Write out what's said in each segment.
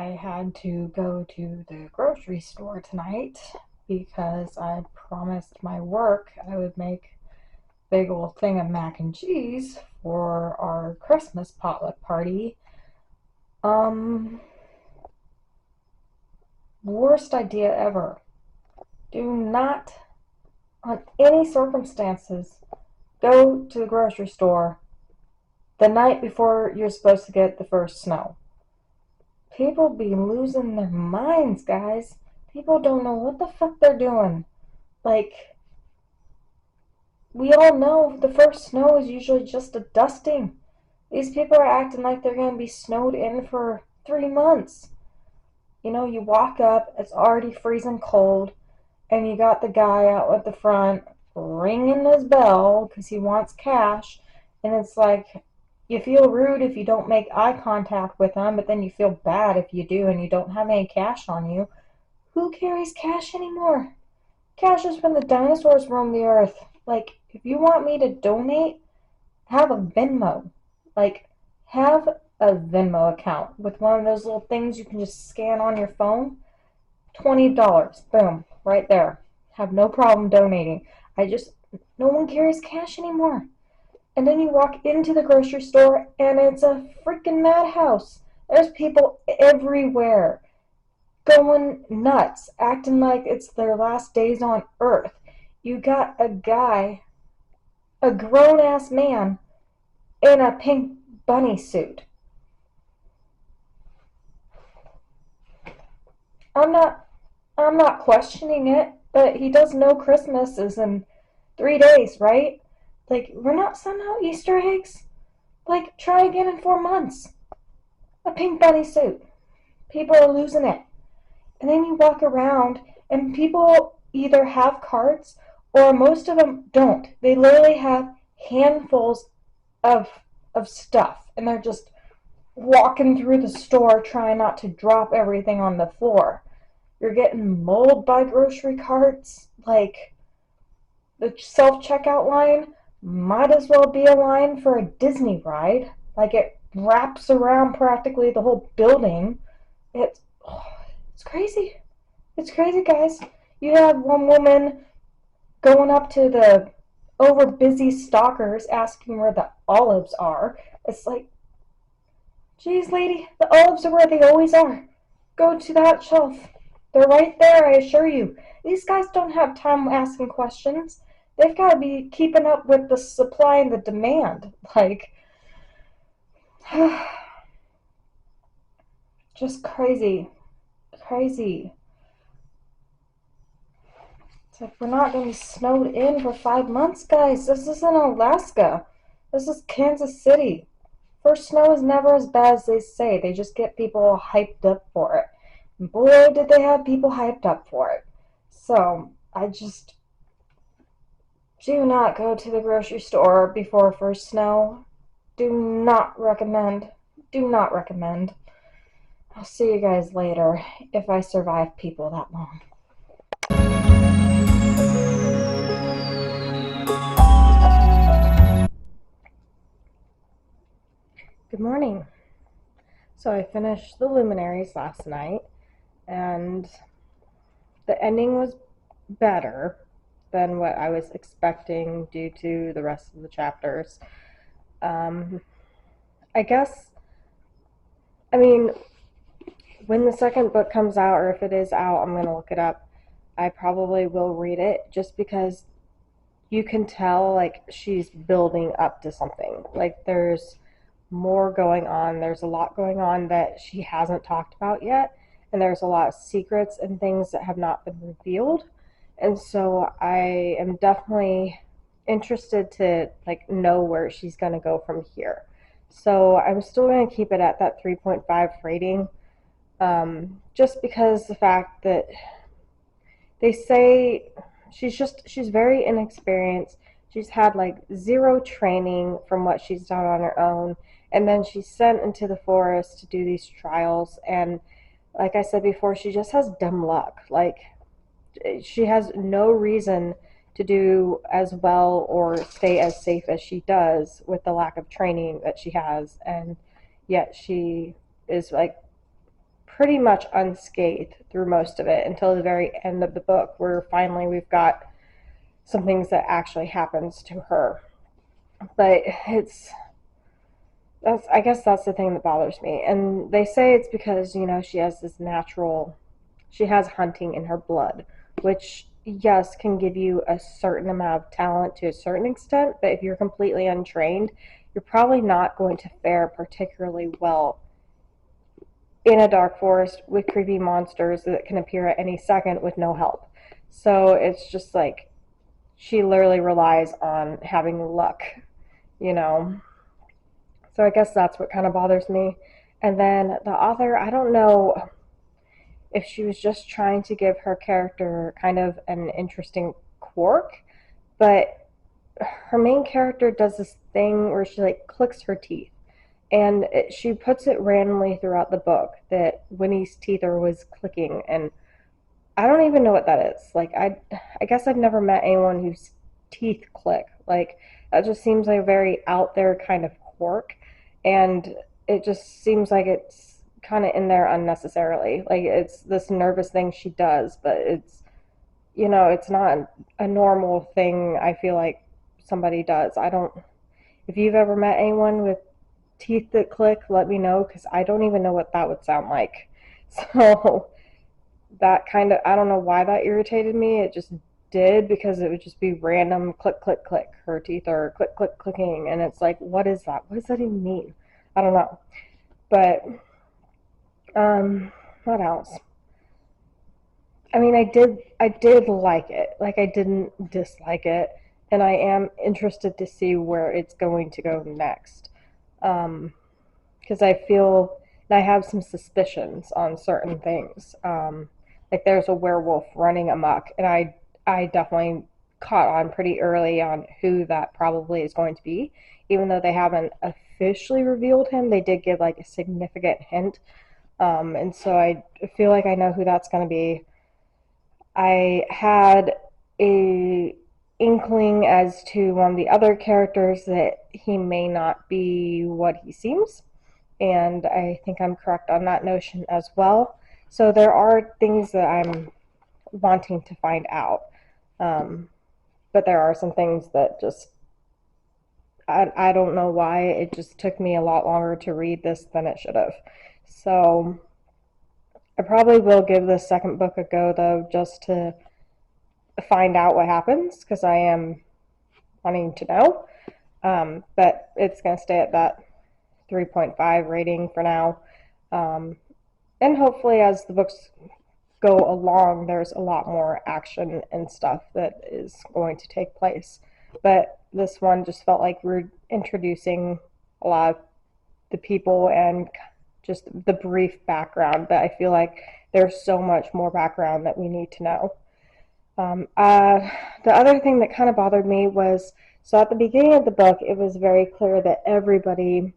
I had to go to the grocery store tonight because I promised my work I would make a big old thing of mac and cheese for our Christmas potluck party. Um, Worst idea ever. Do not, on any circumstances, go to the grocery store the night before you're supposed to get the first snow. People be losing their minds, guys. People don't know what the fuck they're doing. Like, we all know the first snow is usually just a dusting. These people are acting like they're going to be snowed in for 3 months. You know, you walk up, it's already freezing cold, and you got the guy out at the front ringing his bell because he wants cash, and it's like, you feel rude if you don't make eye contact with him, but then you feel bad if you do and you don't have any cash on you. Who carries cash anymore? Cash is when the dinosaurs roamed the earth. Like, if you want me to donate, have a Venmo. Like, have a Venmo account with one of those little things you can just scan on your phone. $20. Boom. Right there. Have no problem donating. No one carries cash anymore. And then you walk into the grocery store and it's a freaking madhouse. There's people everywhere going nuts, acting like it's their last days on earth. You got a guy, a grown ass man, in a pink bunny suit. I'm not I'm not questioning it, but he does know Christmas is in 3 days, right? Like, we're not sending out Easter eggs. Like, try again in 4 months. A pink bunny suit. People are losing it. And then you walk around and people either have carts or most of them don't. They literally have handfuls of stuff and they're just walking through the store trying not to drop everything on the floor. You're getting mauled by grocery carts. Like, the self-checkout line might as well be a line for a Disney ride. Like, it wraps around practically the whole building. It's it's crazy. It's crazy, guys. You have one woman going up to the over busy stalkers asking where the olives are. It's like, geez, lady, the olives are where they always are. Go to that shelf. They're right there, I assure you. These guys don't have time asking questions. They've got to be keeping up with the supply and the demand. Like, just crazy. Crazy. It's like, we're not going to be snowed in for 5 months, guys. This isn't Alaska. This is Kansas City. First snow is never as bad as they say. They just get people hyped up for it. And boy, did they have people hyped up for it. So, I just do not go to the grocery store before first snow. Do not recommend. Do not recommend. I'll see you guys later if I survive people that long. Good morning. So I finished the Luminaries last night, and the ending was better than what I was expecting due to the rest of the chapters. Um, I guess, I mean, when the second book comes out, or if it is out, I'm going to look it up. I probably will read it just because you can tell, like, she's building up to something. Like, there's more going on. There's a lot going on that she hasn't talked about yet, and there's a lot of secrets and things that have not been revealed. And so I am definitely interested to, like, know where she's going to go from here. So I'm still going to keep it at that 3.5 rating, just because the fact that they say she's very inexperienced. She's had like zero training from what she's done on her own, and then she's sent into the forest to do these trials, and like I said before, she just has dumb luck. Like, she has no reason to do as well or stay as safe as she does with the lack of training that she has, and yet she is like pretty much unscathed through most of it until the very end of the book, where finally we've got some things that actually happens to her. But I guess that's the thing that bothers me. And they say it's because, she has she has hunting in her blood, which, yes, can give you a certain amount of talent to a certain extent, but if you're completely untrained, you're probably not going to fare particularly well in a dark forest with creepy monsters that can appear at any second with no help. So it's just like she literally relies on having luck, you know. So I guess that's what kind of bothers me. And then the author, I don't know if she was just trying to give her character kind of an interesting quirk, but her main character does this thing where she like clicks her teeth. And she puts it randomly throughout the book that Winnie's teeth are always clicking, and I don't even know what that is. Like I guess I've never met anyone whose teeth click. Like that just seems like a very out there kind of quirk, and it just seems like it's kind of in there unnecessarily. Like it's this nervous thing she does, but it's not a normal thing. I feel like somebody does. I don't. If you've ever met anyone with teeth that click, let me know because I don't even know what that would sound like. So that kind of, I don't know why that irritated me. It just did because it would just be random click, click, click. Her teeth are click, click, clicking. And it's like, what is that? What does that even mean? I don't know. But, what else? I mean, I did like it. Like, I didn't dislike it. And I am interested to see where it's going to go next. Because I feel I have some suspicions on certain things. Like there's a werewolf running amok, and I definitely caught on pretty early on who that probably is going to be. Even though they haven't officially revealed him, they did give like a significant hint. And so I feel like I know who that's going to be. I had a inkling as to one of the other characters that he may not be what he seems, and I think I'm correct on that notion as well. So there are things that I'm wanting to find out, but there are some things that just I don't know why it just took me a lot longer to read this than it should have. So I probably will give the second book a go though, just to find out what happens because I am wanting to know. But it's going to stay at that 3.5 rating for now. Um, and hopefully, as the books go along, there's a lot more action and stuff that is going to take place. But this one just felt like we're introducing a lot of the people and just the brief background, but I feel like there's so much more background that we need to know. The other thing that kind of bothered me was so at the beginning of the book, it was very clear that everybody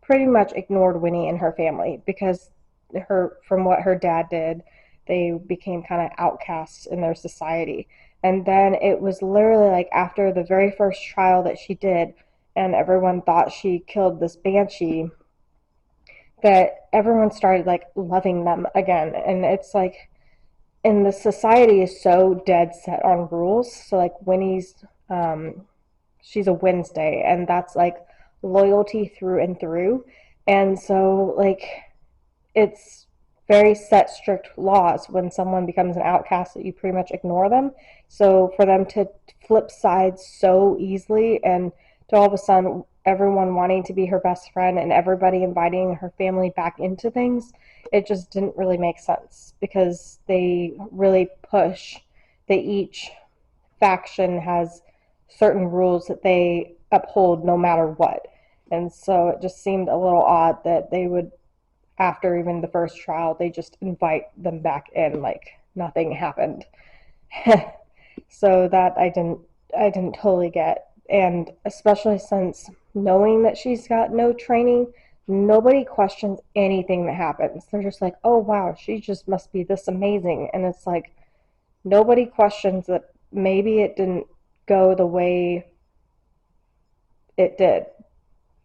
pretty much ignored Winnie and her family because from what her dad did, they became kind of outcasts in their society. And then it was literally like after the very first trial that she did, and everyone thought she killed this banshee, that everyone started like loving them again. And it's like, and the society is so dead set on rules. So like she's a Wednesday, and that's like loyalty through and through. And so like it's very set strict laws when someone becomes an outcast that you pretty much ignore them. So for them to flip sides so easily and to all of a sudden everyone wanting to be her best friend and everybody inviting her family back into things, it just didn't really make sense because they really push that each faction has certain rules that they uphold no matter what. And so it just seemed a little odd that they would, after even the first trial, they just invite them back in like nothing happened. So that I didn't totally get. And especially since knowing that she's got no training, nobody questions anything that happens. They're just like, oh wow, she just must be this amazing. And it's like nobody questions that maybe it didn't go the way it did.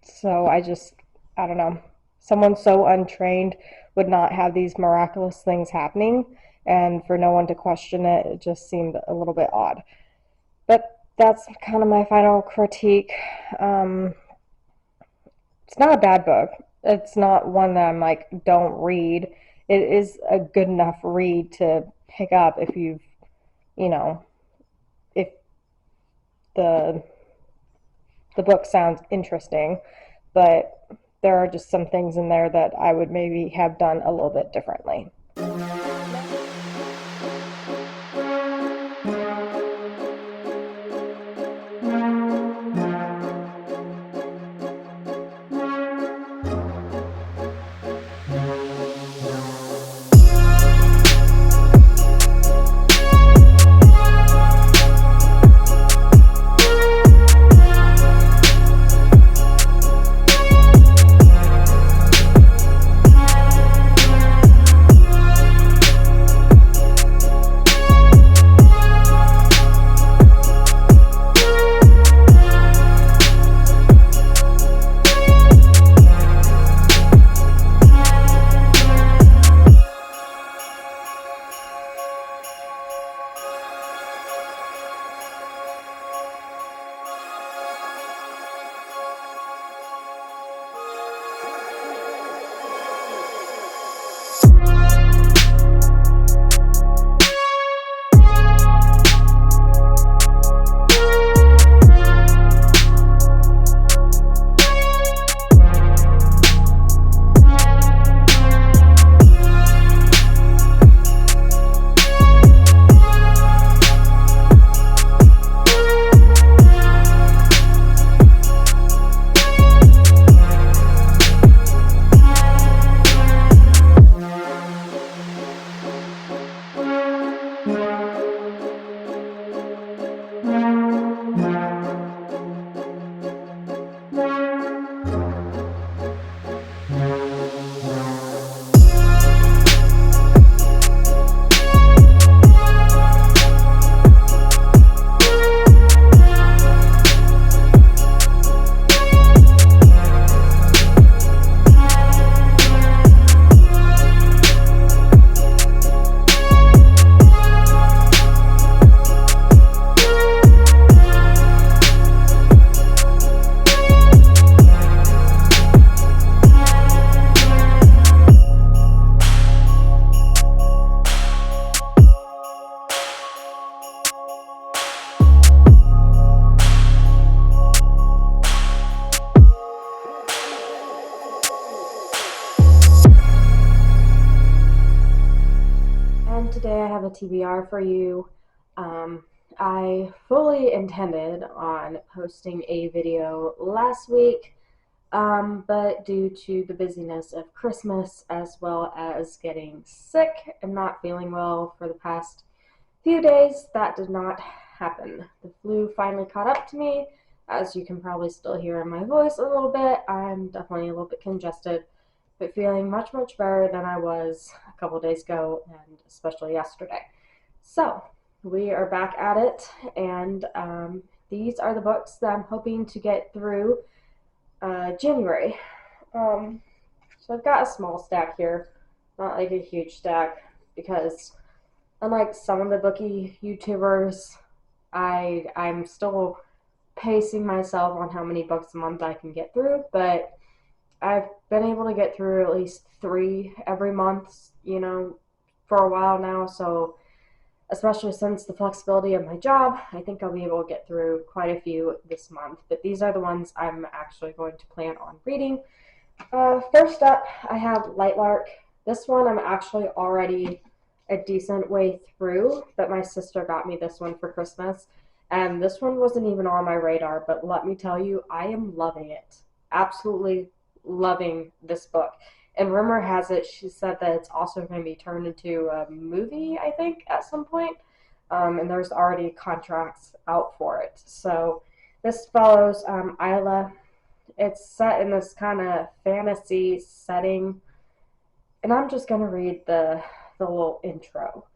So I don't know. someone so untrained would not have these miraculous things happening, and for no one to question it, it just seemed a little bit odd. But that's kind of my final critique. Um, it's not a bad book. It's not one that I'm like, don't read. It is a good enough read to pick up if you've, you know, if the the book sounds interesting, but there are just some things in there that I would maybe have done a little bit differently. Today I have a TBR for you. I fully intended on posting a video last week, but due to the busyness of Christmas as well as getting sick and not feeling well for the past few days, that did not happen. The flu finally caught up to me. As you can probably still hear in my voice a little bit, I'm definitely a little bit congested, but feeling much, much better than I was a couple days ago, and especially yesterday. So, we are back at it, and these are the books that I'm hoping to get through January. So I've got a small stack here, not like a huge stack, because unlike some of the bookie YouTubers, I'm still pacing myself on how many books a month I can get through, but I've been able to get through at least 3 every month, for a while now, so especially since the flexibility of my job, I think I'll be able to get through quite a few this month, but these are the ones I'm actually going to plan on reading. First up, I have Lightlark. This one I'm actually already a decent way through, but my sister got me this one for Christmas, and this one wasn't even on my radar, but let me tell you, I am loving it. Absolutely loving this book. And rumor has it, she said that it's also going to be turned into a movie, I think, at some point. And there's already contracts out for it. So this follows Isla. It's set in this kind of fantasy setting. And I'm just going to read the little intro.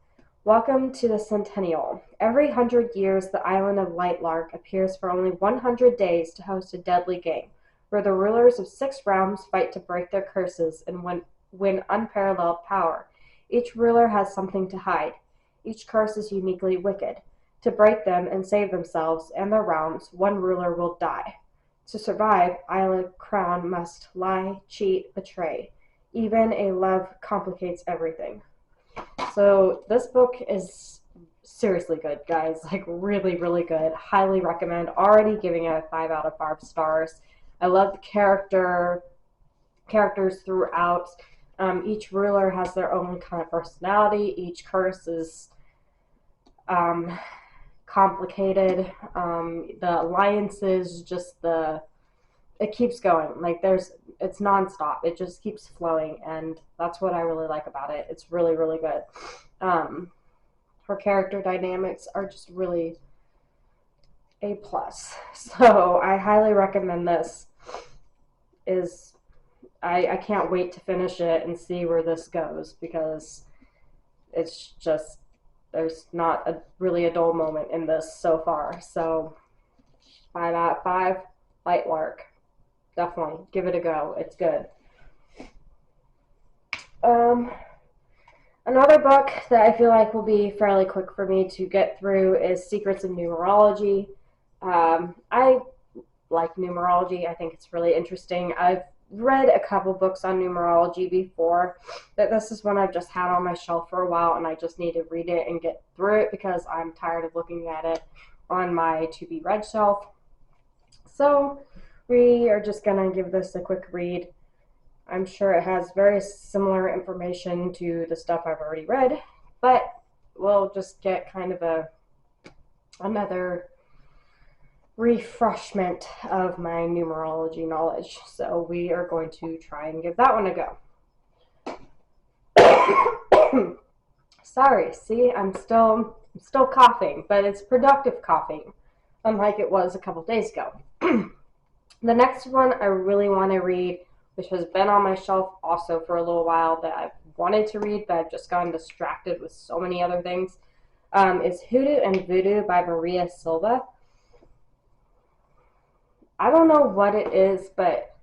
Welcome to the Centennial. Every 100 years, the island of Lightlark appears for only 100 days to host a deadly game. where the rulers of 6 realms fight to break their curses and win unparalleled power. Each ruler has something to hide. Each curse is uniquely wicked. To break them and save themselves and their realms, one ruler will die. To survive, Isla Crown must lie, cheat, betray. Even a love complicates everything. So this book is seriously good, guys. Like really, really good. Highly recommend. Already giving it a 5 out of 5 stars. I love the characters throughout. Each ruler has their own kind of personality. Each curse is complicated. The alliances, just it keeps going. Like it's nonstop. It just keeps flowing, and that's what I really like about it. It's really, really good. Her character dynamics are just really A+. So I highly recommend this. I can't wait to finish it and see where this goes, because it's just, there's not really a dull moment in this so far. So 5 out of 5, Light Lark. Definitely give it a go. It's good. Another book that I feel like will be fairly quick for me to get through is Secrets of Numerology. I like numerology. I think it's really interesting. I've read a couple books on numerology before, but this is one I've just had on my shelf for a while, and I just need to read it and get through it because I'm tired of looking at it on my to be read shelf. So we are just going to give this a quick read. I'm sure it has very similar information to the stuff I've already read, but we'll just get kind of another refreshment of my numerology knowledge. So we are going to try and give that one a go. Sorry, see, I'm still coughing, but it's productive coughing, unlike it was a couple days ago. The next one I really want to read, which has been on my shelf also for a little while, that I've wanted to read, but I've just gotten distracted with so many other things, is Hoodoo and Voodoo by Maria Silva. I don't know what it is, but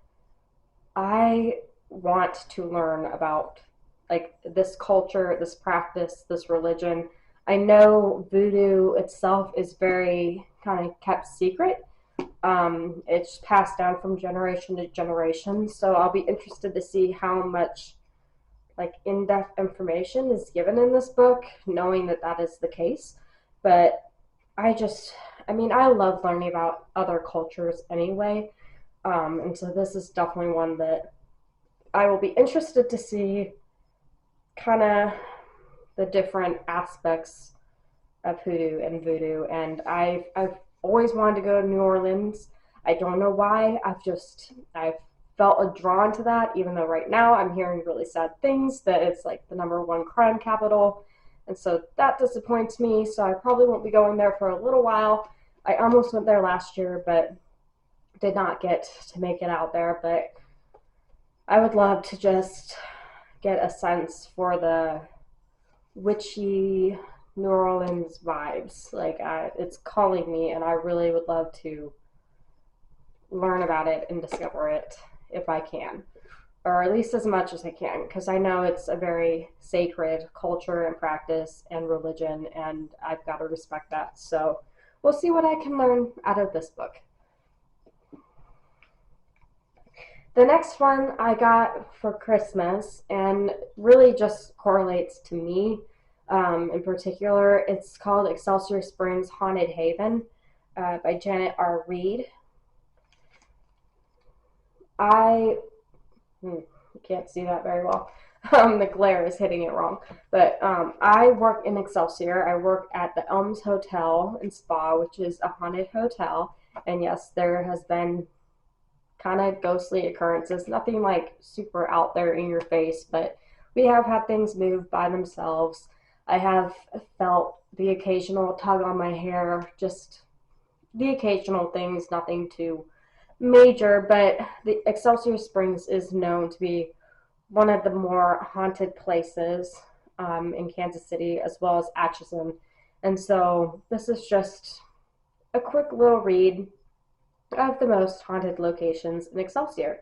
I want to learn about like this culture, this practice, this religion. I know voodoo itself is very kind of kept secret. It's passed down from generation to generation, so I'll be interested to see how much like in-depth information is given in this book, knowing that that is the case. But I love learning about other cultures anyway, and so this is definitely one that I will be interested to see kind of the different aspects of hoodoo and voodoo. And I've always wanted to go to New Orleans. I don't know why. I've felt drawn to that, even though right now I'm hearing really sad things, that it's like the #1 crime capital. And so that disappoints me. So I probably won't be going there for a little while. I almost went there last year, but did not get to make it out there. But I would love to just get a sense for the witchy New Orleans vibes. Like it's calling me, and I really would love to learn about it and discover it if I can, or at least as much as I can, because I know it's a very sacred culture and practice and religion, and I've got to respect that. So we'll see what I can learn out of this book. The next one I got for Christmas, and really just correlates to me in particular. It's called Excelsior Springs Haunted Haven by Janet R. Reed. I can't see that very well. The glare is hitting it wrong. But I work in Excelsior. I work at the Elms Hotel and Spa, which is a haunted hotel. And yes, there has been kind of ghostly occurrences. Nothing like super out there in your face, but we have had things move by themselves. I have felt the occasional tug on my hair, just the occasional things, nothing too major, but the Excelsior Springs is known to be one of the more haunted places in Kansas City, as well as Atchison. And so this is just a quick little read. of the most haunted locations in Excelsior.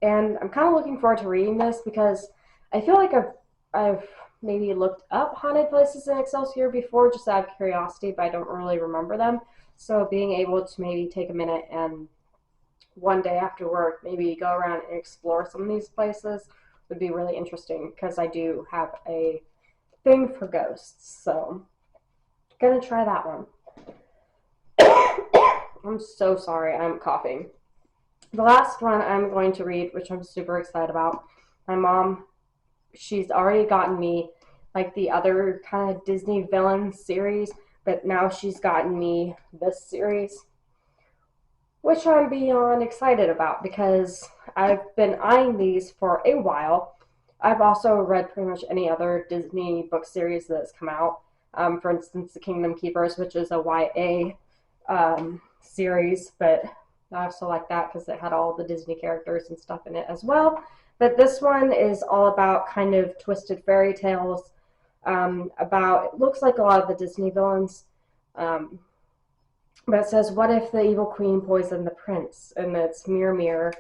And I'm kind of looking forward to reading this because I feel like I've maybe looked up haunted places in Excelsior before just out of curiosity, but I don't really remember them. So being able to maybe take a minute and one day after work maybe go around and explore some of these places would be really interesting because I do have a thing for ghosts. So gonna try that one. I'm so sorry, I'm coughing. The last one I'm going to read, which I'm super excited about, my mom, she's already gotten me like the other kind of Disney villain series, but now she's gotten me this series, which I'm beyond excited about because I've been eyeing these for a while. I've also read pretty much any other Disney book series that has come out. For instance, The Kingdom Keepers, which is a YA series, but I also like that because it had all the Disney characters and stuff in it as well. But this one is all about kind of twisted fairy tales. About, it looks like a lot of the Disney villains. Um, but it says, "What if the evil queen poisoned the prince?" And it's Mirror Mirror.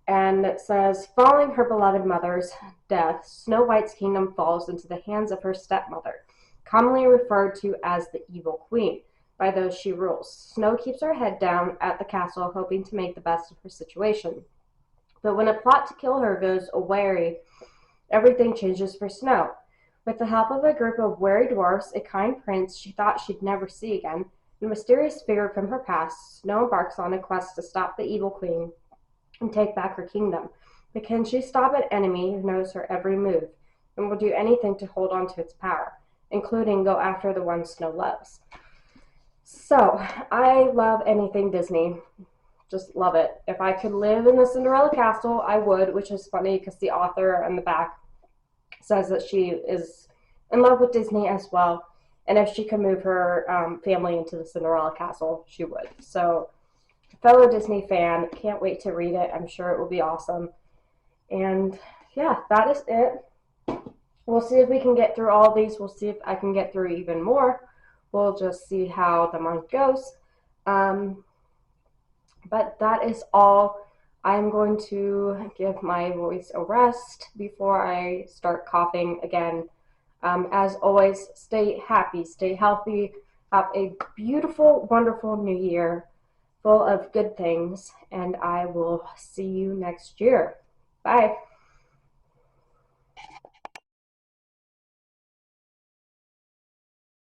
And it says, following her beloved mother's death, Snow White's kingdom falls into the hands of her stepmother, commonly referred to as the Evil Queen by those she rules. Snow keeps her head down at the castle, hoping to make the best of her situation. But when a plot to kill her goes awry, everything changes for Snow. With the help of a group of wary dwarfs, a kind prince she thought she'd never see again, and a mysterious figure from her past, Snow embarks on a quest to stop the Evil Queen and take back her kingdom. But can she stop an enemy who knows her every move and will do anything to hold on to its power, including go after the one Snow loves? So, I love anything Disney. Just love it. If I could live in the Cinderella castle, I would, which is funny because the author on the back says that she is in love with Disney as well. And if she could move her family into the Cinderella castle, she would. So, fellow Disney fan, can't wait to read it. I'm sure it will be awesome. And yeah, that is it. We'll see if we can get through all of these. We'll see if I can get through even more. We'll just see how the month goes. Um, but that is all. I'm going to give my voice a rest before I start coughing again. As always, stay happy, stay healthy, have a beautiful, wonderful new year full of good things, and I will see you next year. Bye.